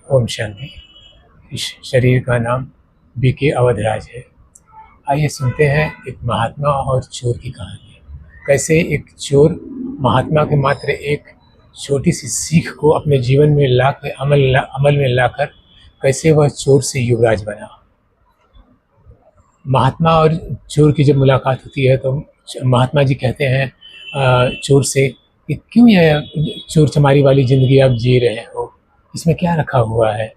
ओम शांति। इस शरीर का नाम बीके अवधराज है। आइए सुनते हैं एक महात्मा और चोर की कहानी। कैसे एक चोर महात्मा के मात्र एक छोटी सी सीख को अपने जीवन में लाकर अमल में लाकर कैसे वह चोर से युवराज बना। महात्मा और चोर की जब मुलाकात होती है तो महात्मा जी कहते हैं चोर से कि क्यों यह चोर चमारी वाली ज़िंदगी आप जी रहे हो, इसमें क्या रखा हुआ है।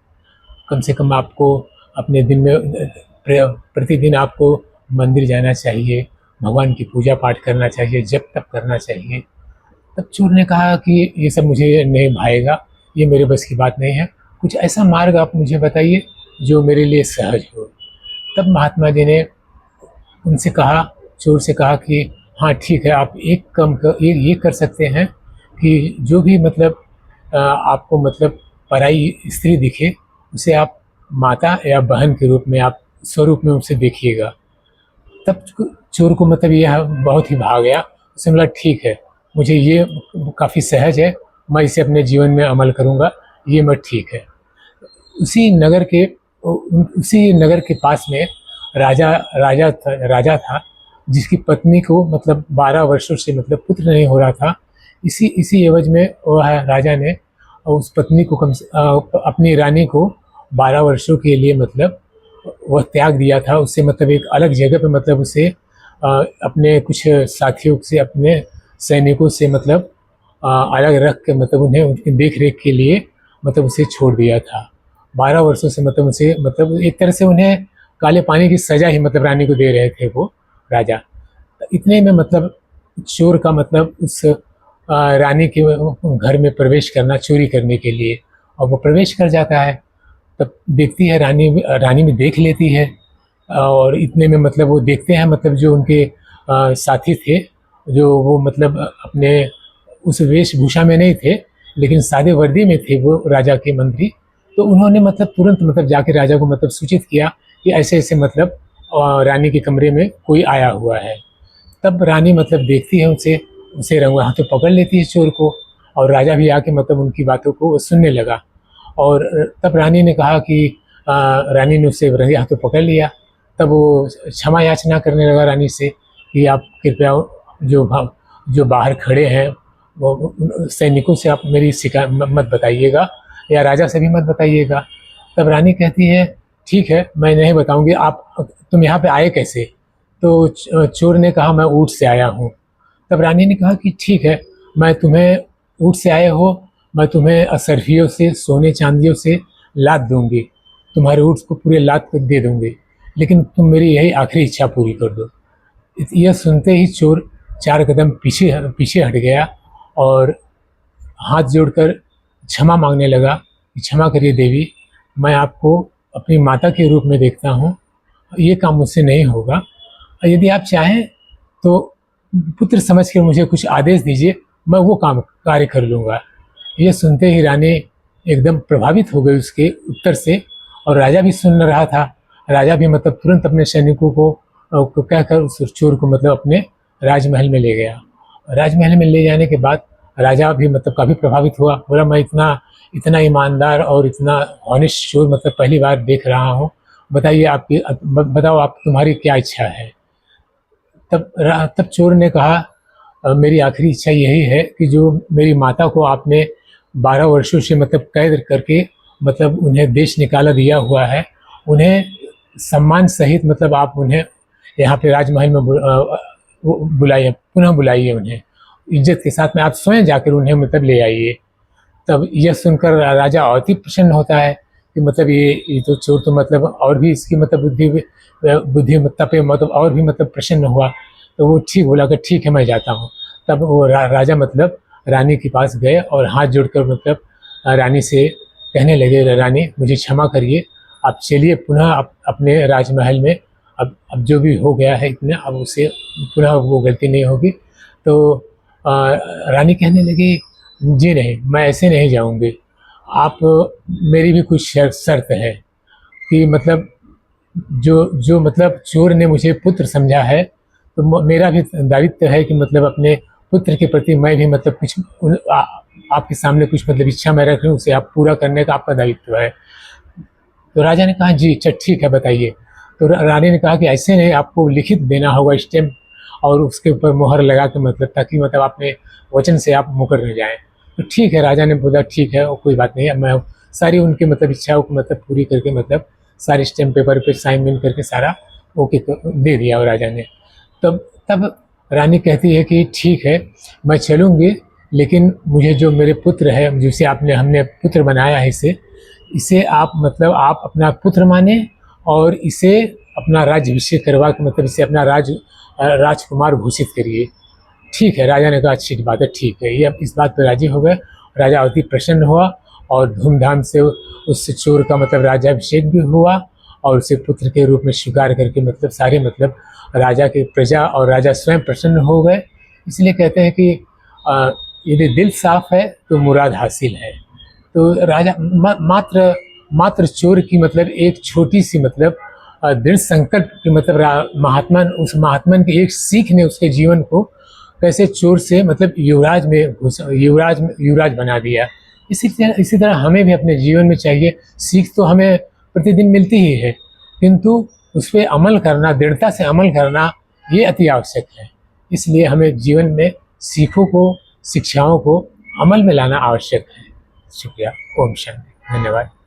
कम से कम आपको अपने दिन में प्रतिदिन आपको मंदिर जाना चाहिए, भगवान की पूजा पाठ करना चाहिए, जप तप करना चाहिए। तब चोर ने कहा कि ये सब मुझे नहीं भाएगा, ये मेरे बस की बात नहीं है, कुछ ऐसा मार्ग आप मुझे बताइए जो मेरे लिए सहज हो। तब महात्मा जी ने उनसे कहा, चोर से कहा कि हाँ ठीक है, आप एक काम ये कर सकते हैं कि जो भी मतलब आपको मतलब पराई स्त्री दिखे उसे आप माता या बहन के रूप में, आप स्वरूप में उसे देखिएगा। तब चोर को मतलब यह बहुत ही भा गया। उसने बोला ठीक है, मुझे ये काफ़ी सहज है, मैं इसे अपने जीवन में अमल करूँगा, ये मैं ठीक है। उसी नगर के पास में राजा था जिसकी पत्नी को मतलब 12 वर्षों से मतलब पुत्र नहीं हो रहा था। इसी एवज में वह राजा ने उस पत्नी को अपनी रानी को 12 वर्षों के लिए मतलब वह त्याग दिया था। उससे मतलब एक अलग जगह पे मतलब उसे अपने कुछ साथियों से, अपने सैनिकों से मतलब अलग रख के मतलब उन्हें उनकी देख रेख के लिए मतलब उसे छोड़ दिया था। 12 वर्षों से मतलब उसे मतलब एक तरह से उन्हें काले पानी की सज़ा ही मतलब रानी को दे रहे थे वो राजा। इतने में मतलब चोर का मतलब उस रानी के घर में प्रवेश करना चोरी करने के लिए, और वो प्रवेश कर जाता है। तब देखती है रानी में देख लेती है, और इतने में मतलब वो देखते हैं मतलब जो उनके साथी थे, जो वो मतलब अपने उस वेशभूषा में नहीं थे लेकिन सादे वर्दी में थे वो राजा के मंत्री। तो उन्होंने मतलब तुरंत मतलब जाके राजा को मतलब सूचित किया कि ऐसे ऐसे मतलब रानी के कमरे में कोई आया हुआ है। तब रानी मतलब देखती है उसे रंगों हाथों पकड़ लेती है चोर को, और राजा भी आके मतलब उनकी बातों को सुनने लगा। और तब रानी ने कहा कि रानी ने उसे रंगे हाथों पकड़ लिया। तब वो क्षमा याचना करने लगा रानी से कि आप कृपया जो बाहर खड़े हैं वो सैनिकों से आप मेरी शिकायत मत बताइएगा, या राजा से भी मत बताइएगा। तब रानी कहती है ठीक है, मैं नहीं बताऊंगी, तुम यहाँ पे आए कैसे। तो चोर ने कहा मैं ऊँट से आया हूँ। तब रानी ने कहा कि ठीक है, मैं तुम्हें ऊँट से आए हो, मैं तुम्हें असरफियों से, सोने चांदियों से लाद दूंगी, तुम्हारे ऊँट को पूरे लाद कर दे दूंगी, लेकिन तुम मेरी यही आखिरी इच्छा पूरी कर दो। यह सुनते ही चोर 4 कदम पीछे हट गया और हाथ जोड़कर क्षमा मांगने लगा कि क्षमा करिए देवी, मैं आपको अपनी माता के रूप में देखता हूँ, ये काम मुझसे नहीं होगा। यदि आप चाहें तो पुत्र समझ के मुझे कुछ आदेश दीजिए, मैं वो कार्य कर लूँगा। ये सुनते ही रानी एकदम प्रभावित हो गई उसके उत्तर से, और राजा भी सुन रहा था। राजा भी मतलब तुरंत अपने सैनिकों को कहकर उस चोर को मतलब अपने राजमहल में ले गया। राजमहल में ले जाने के बाद राजा भी मतलब काफ़ी प्रभावित हुआ। बोला मैं इतना ईमानदार और इतना ऑनेस्ट चोर मतलब पहली बार देख रहा हूँ, बताइए बताओ आप, तुम्हारी क्या इच्छा है। तब चोर ने कहा मेरी आखिरी इच्छा यही है कि जो मेरी माता को आपने 12 वर्षों से मतलब कैद करके मतलब उन्हें देश निकाला दिया हुआ है, उन्हें सम्मान सहित मतलब आप उन्हें यहाँ पे राजमहल में बुलाइए, पुनः बुलाइए, उन्हें इज्जत के साथ में आप स्वयं जाकर उन्हें मतलब ले आइए। तब यह सुनकर राजा और ही प्रसन्न होता है कि मतलब ये तो चोर तो मतलब और भी इसकी मतलब बुद्धिमत्ता पे मतलब और भी मतलब प्रसन्न हुआ। तो वो ठीक बोला कि ठीक है मैं जाता हूँ। तब वो राजा मतलब रानी के पास गए और हाथ जोड़कर मतलब रानी से कहने लगे, रानी मुझे क्षमा करिए, आप चलिए पुनः अपने राजमहल में, अब जो भी हो गया है इतना, अब उसे पुनः वो गलती नहीं होगी। तो रानी कहने लगी जी नहीं, मैं ऐसे नहीं जाऊंगी, आप मेरी भी कुछ शर्त है कि मतलब जो मतलब चोर ने मुझे पुत्र समझा है, तो मेरा भी दायित्व है कि मतलब अपने पुत्र के प्रति मैं भी मतलब कुछ आपके सामने कुछ मतलब इच्छा मैं रख रही हूँ, उसे आप पूरा करने का आपका दायित्व है। तो राजा ने कहा जी अच्छा ठीक है बताइए। तो रानी ने कहा कि ऐसे नहीं, आपको लिखित देना होगा स्टैम्प, और उसके ऊपर मोहर लगा के मतलब, ताकि मतलब अपने वचन से आप मुकर न जाएं। तो ठीक है, राजा ने बोला ठीक है, और कोई बात नहीं, अब मैं सारी उनके मतलब इच्छाओं को मतलब पूरी करके मतलब सारे स्टैम्प पेपर पे साइन विन करके सारा ओके दे दिया। और राजा ने तब तब रानी कहती है कि ठीक है मैं चलूँगी, लेकिन मुझे जो मेरे पुत्र है, जिसे हमने पुत्र बनाया है, इसे इसे आप मतलब आप अपना पुत्र माने, और इसे अपना राज्याभिषेक करवा के मतलब इसे अपना राजकुमार घोषित करिए। ठीक है, राजा ने कहा अच्छी बात है, ठीक है। ये अब इस बात पर राजी हो गए। राजा अति प्रसन्न हुआ और धूमधाम से उस चोर का मतलब राज्याभिषेक भी हुआ, और उसे पुत्र के रूप में स्वीकार करके मतलब सारे मतलब राजा के प्रजा और राजा स्वयं प्रसन्न हो गए। इसलिए कहते हैं कि यदि दिल साफ है तो मुराद हासिल है। तो राजा मात्र मात्र चोर की मतलब एक छोटी सी मतलब दृढ़ संकल्प की मतलब उस महात्मन की एक सीख ने उसके जीवन को कैसे चोर से मतलब युवराज बना दिया। इसी तरह हमें भी अपने जीवन में चाहिए, सीख तो हमें प्रतिदिन मिलती ही है, किंतु उस पर अमल करना, दृढ़ता से अमल करना, ये अति आवश्यक है। इसलिए हमें जीवन में सीखों को, शिक्षाओं को अमल में लाना आवश्यक है। शुक्रिया। ओम शांति। धन्यवाद।